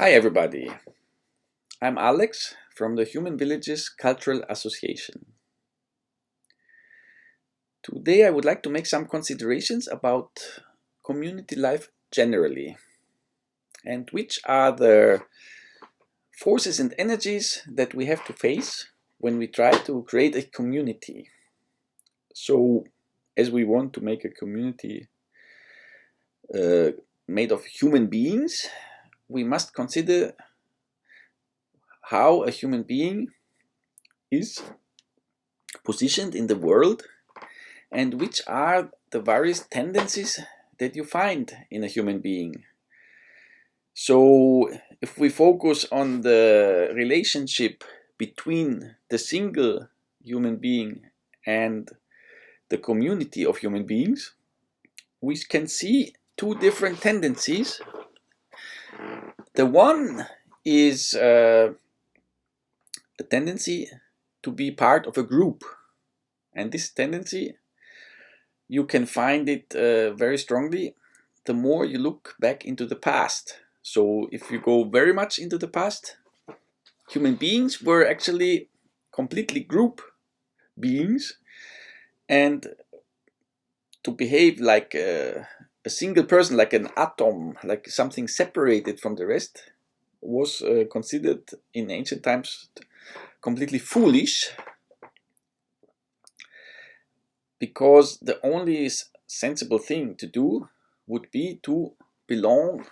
Hi everybody, I'm Alex from the Human Villages Cultural Association. Today I would like to make some considerations about community life generally and which are the forces and energies that we have to face when we try to create a community. So, as we want to make a community made of human beings, we must consider how a human being is positioned in the world and which are the various tendencies that you find in a human being. So, if we focus on the relationship between the single human being and the community of human beings, we can see two different tendencies. The one is a tendency to be part of a group, and this tendency you can find it very strongly the more you look back into the past. So if you go very much into the past, human beings were actually completely group beings, and to behave like a single person, like an atom, like something separated from the rest, was considered in ancient times completely foolish, because the only sensible thing to do would be to belong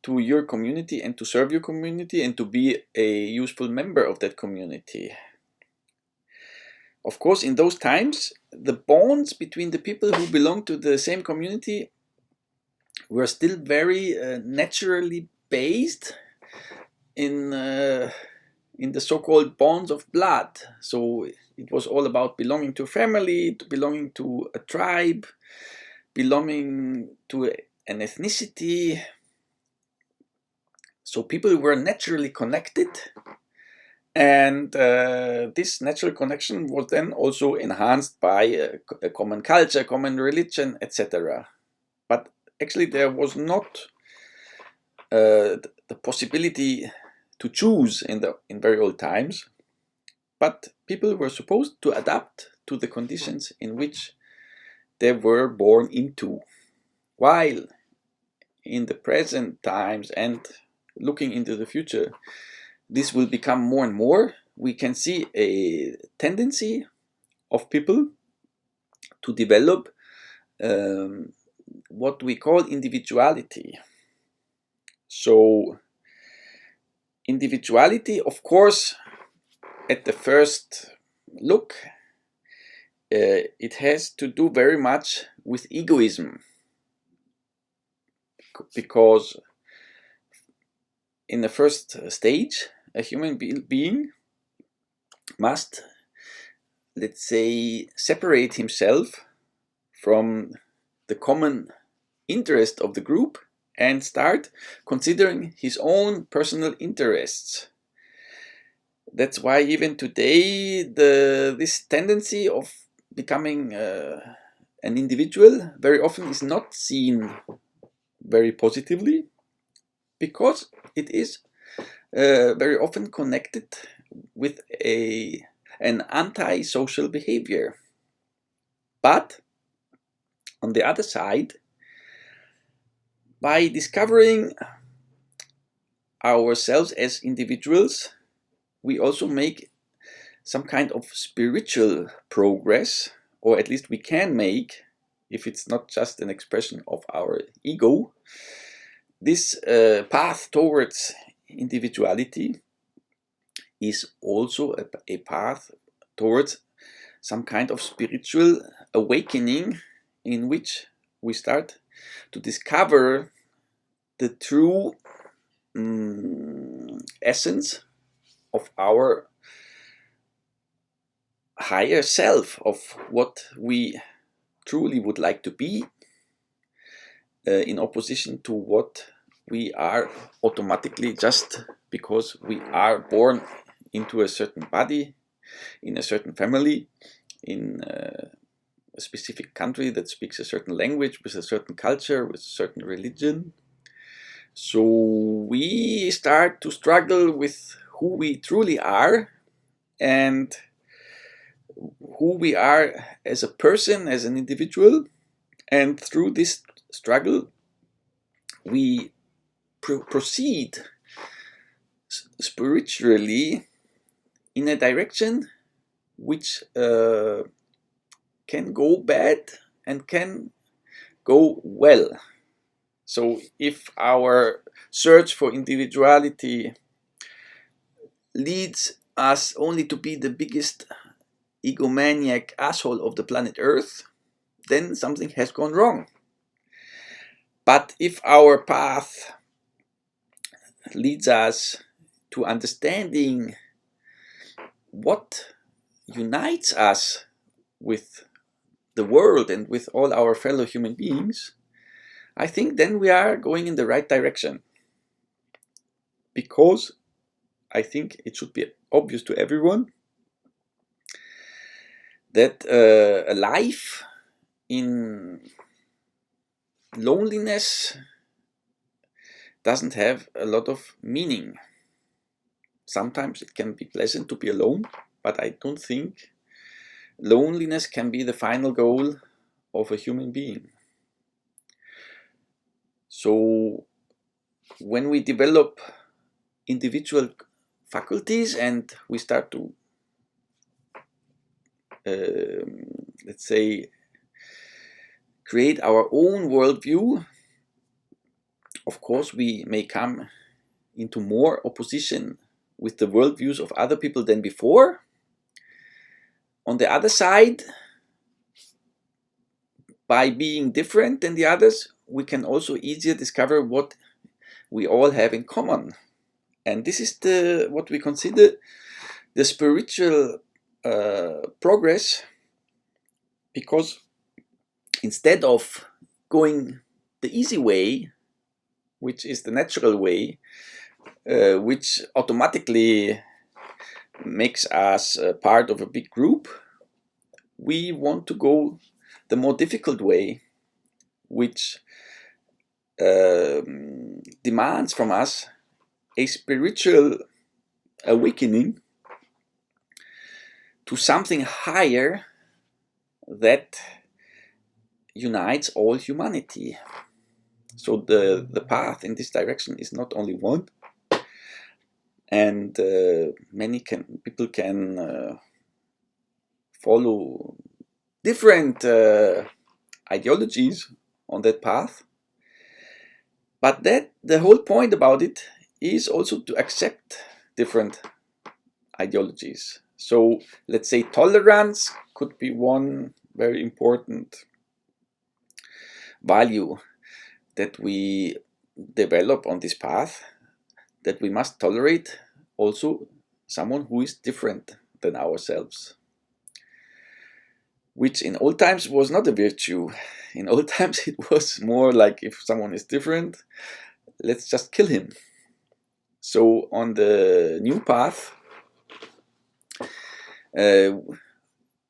to your community and to serve your community and to be a useful member of that community. Of course, in those times, the bonds between the people who belong to the same community were still very naturally based in the so-called bonds of blood. So it was all about belonging to a family, to belonging to a tribe, belonging to an ethnicity. So people were naturally connected, and this natural connection was then also enhanced by a common culture, common religion, etc. But actually there was not the possibility to choose in very old times, but people were supposed to adapt to the conditions in which they were born into. While in the present times and looking into the future, this will become more and more. We can see a tendency of people to develop what we call individuality. So, individuality, of course, at the first look, it has to do very much with egoism, because in the first stage, a human being must, let's say, separate himself from the common interest of the group and start considering his own personal interests. That's why even today this tendency of becoming an individual very often is not seen very positively, because it is very often connected with an anti-social behavior. But on the other side, by discovering ourselves as individuals, we also make some kind of spiritual progress, or at least we can make, if it's not just an expression of our ego. This path towards individuality is also a path towards some kind of spiritual awakening, in which we start to discover the true essence of our higher self, of what we truly would like to be, in opposition to what we are automatically, just because we are born into a certain body, in a certain family, in a specific country that speaks a certain language, with a certain culture, with a certain religion. So we start to struggle with who we truly are and who we are as a person, as an individual. And through this struggle, we proceed spiritually in a direction which can go bad and can go well. So if our search for individuality leads us only to be the biggest egomaniac asshole of the planet Earth, then something has gone wrong. But if our path leads us to understanding what unites us with the world and with all our fellow human beings, I think then we are going in the right direction. Because I think it should be obvious to everyone that a life in loneliness doesn't have a lot of meaning. Sometimes it can be pleasant to be alone, but I don't think loneliness can be the final goal of a human being. So when we develop individual faculties and we start to let's say create our own worldview, of course we may come into more opposition with the worldviews of other people than before. On the other side, by being different than the others, we can also easier discover what we all have in common. And this is what we consider the spiritual progress, because instead of going the easy way, which is the natural way, which automatically makes us part of a big group, we want to go the more difficult way, which demands from us a spiritual awakening to something higher that unites all humanity. So the path in this direction is not only one, and many people can follow different ideologies on that path. But the whole point about it is also to accept different ideologies. So let's say tolerance could be one very important value that we develop on this path, that we must tolerate also someone who is different than ourselves, which in old times was not a virtue. In old times it was more like, if someone is different, let's just kill him. So on the new path,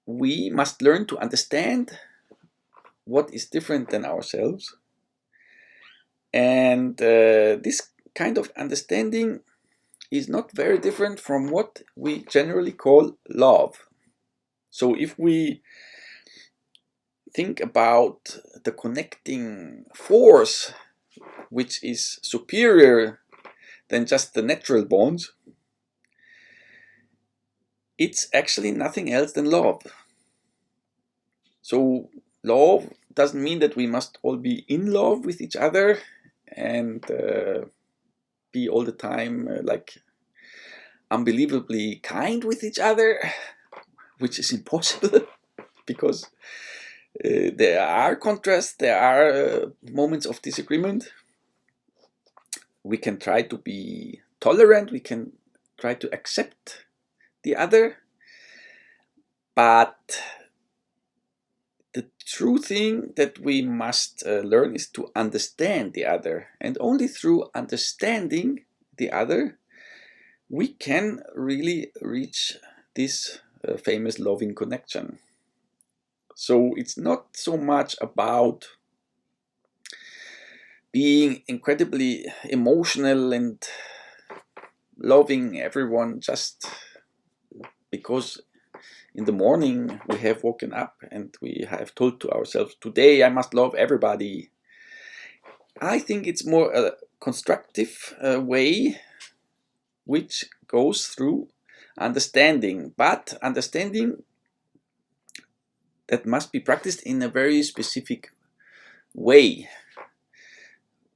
we must learn to understand what is different than ourselves. And this kind of understanding is not very different from what we generally call love. So if we think about the connecting force, which is superior than just the natural bonds, it's actually nothing else than love. So love doesn't mean that we must all be in love with each other and be all the time like unbelievably kind with each other, which is impossible because there are contrasts, there are moments of disagreement. We can try to be tolerant, we can try to accept the other, but the true thing that we must learn is to understand the other. And only through understanding the other we can really reach this famous loving connection. So it's not so much about being incredibly emotional and loving everyone just because in the morning we have woken up and we have told to ourselves, today I must love everybody. I think it's more a constructive way which goes through understanding, but understanding that must be practiced in a very specific way.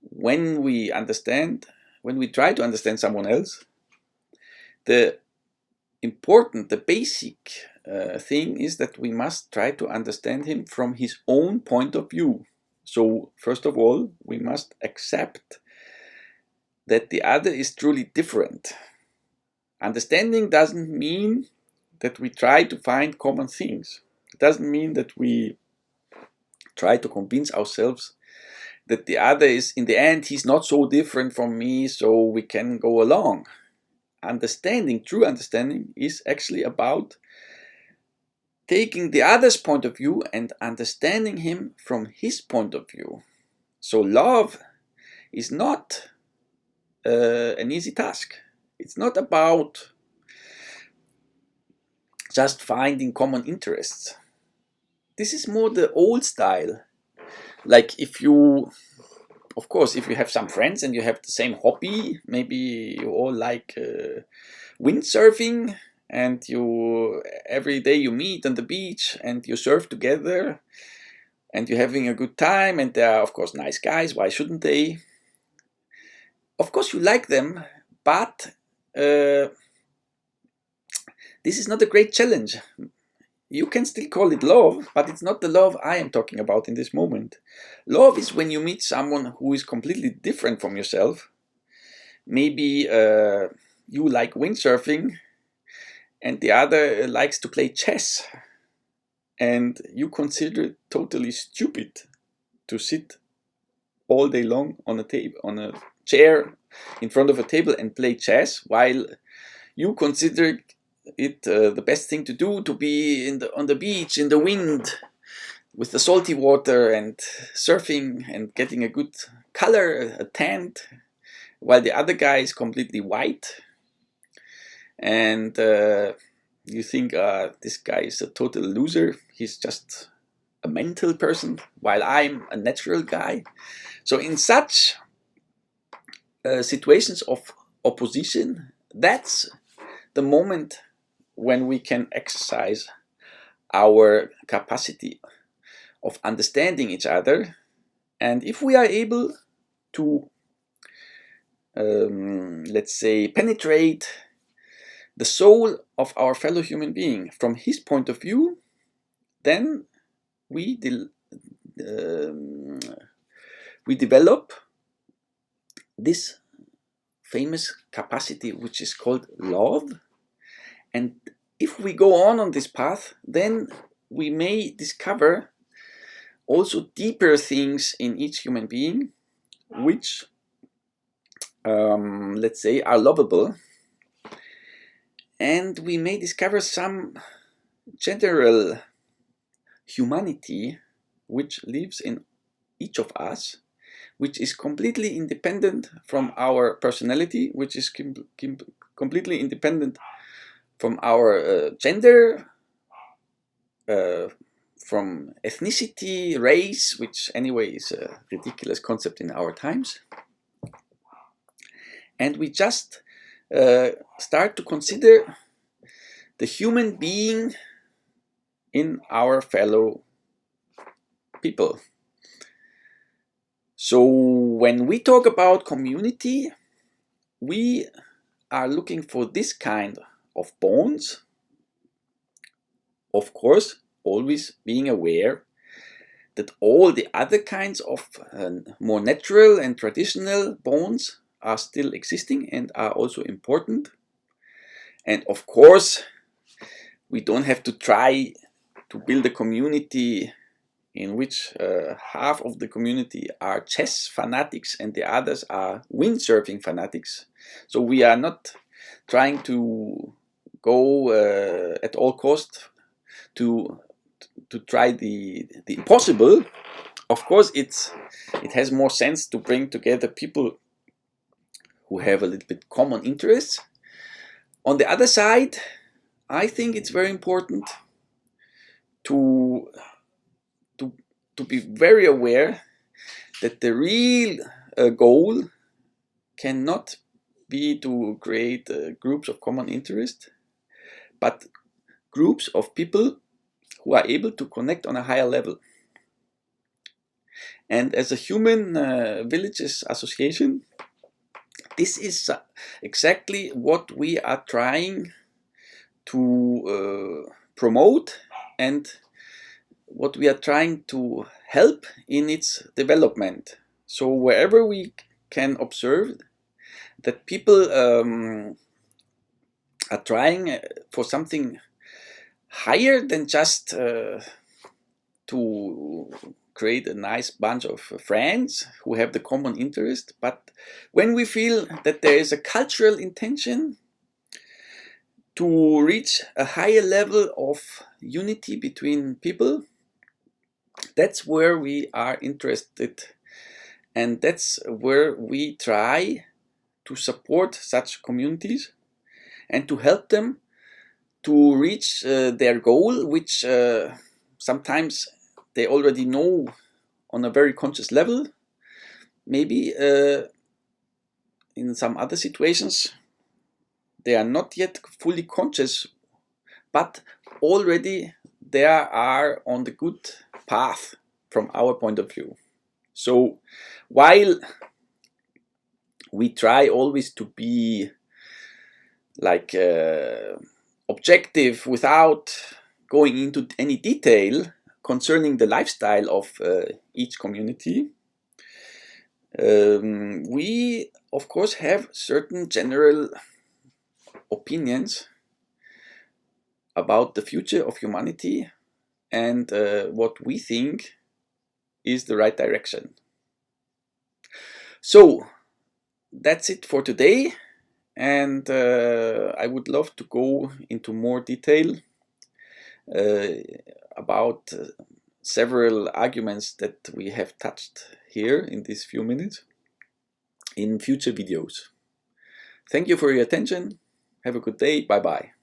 When we try to understand someone else, the basic thing is that we must try to understand him from his own point of view. So first of all, we must accept that the other is truly different. Understanding doesn't mean that we try to find common things. It doesn't mean that we try to convince ourselves that the other is, in the end, he's not so different from me, so we can go along. True understanding, is actually about taking the other's point of view and understanding him from his point of view. So love is not an easy task. It's not about just finding common interests. This is more the old style. Like if you have some friends and you have the same hobby, maybe you all like windsurfing, and every day you meet on the beach and you surf together and you're having a good time, and they are of course nice guys, why shouldn't they? Of course you like them, but this is not a great challenge. You can still call it love, but it's not the love I am talking about in this moment. Love is when you meet someone who is completely different from yourself. Maybe you like windsurfing and the other likes to play chess, and you consider it totally stupid to sit all day long on a chair in front of a table and play chess, while you consider it the best thing to do, to be on the beach in the wind with the salty water and surfing and getting a good color, a tan, while the other guy is completely white, and you think this guy is a total loser, he's just a mental person, while I'm a natural guy. So in such situations of opposition, that's the moment when we can exercise our capacity of understanding each other. And if we are able to, let's say, penetrate the soul of our fellow human being from his point of view, then we develop this famous capacity which is called love. And if we go on this path, then we may discover also deeper things in each human being, which, let's say, are lovable. And we may discover some general humanity which lives in each of us, which is completely independent from our personality, which is completely independent from our gender, from ethnicity, race, which anyway is a ridiculous concept in our times. And we just start to consider the human being in our fellow people. So when we talk about community, we are looking for this kind of bonds, of course, always being aware that all the other kinds of more natural and traditional bonds are still existing and are also important. And of course, we don't have to try to build a community in which half of the community are chess fanatics and the others are windsurfing fanatics. So we are not trying to go at all costs to try the impossible. Of course, it has more sense to bring together people who have a little bit common interests. On the other side, I think it's very important to be very aware that the real goal cannot be to create groups of common interest, but groups of people who are able to connect on a higher level. And as a human villages association, this is exactly what we are trying to promote and what we are trying to help in its development. So wherever we can observe that people are trying for something higher than just to create a nice bunch of friends who have the common interest, but when we feel that there is a cultural intention to reach a higher level of unity between people, that's where we are interested, and that's where we try to support such communities and to help them to reach their goal, which sometimes they already know on a very conscious level. Maybe in some other situations they are not yet fully conscious, but already they are on the good path from our point of view. So while we try always to be like objective without going into any detail concerning the lifestyle of each community, we of course have certain general opinions about the future of humanity and what we think is the right direction. So that's it for today, and I would love to go into more detail about several arguments that we have touched here in these few minutes in future videos. Thank you for your attention. Have a good day. Bye bye.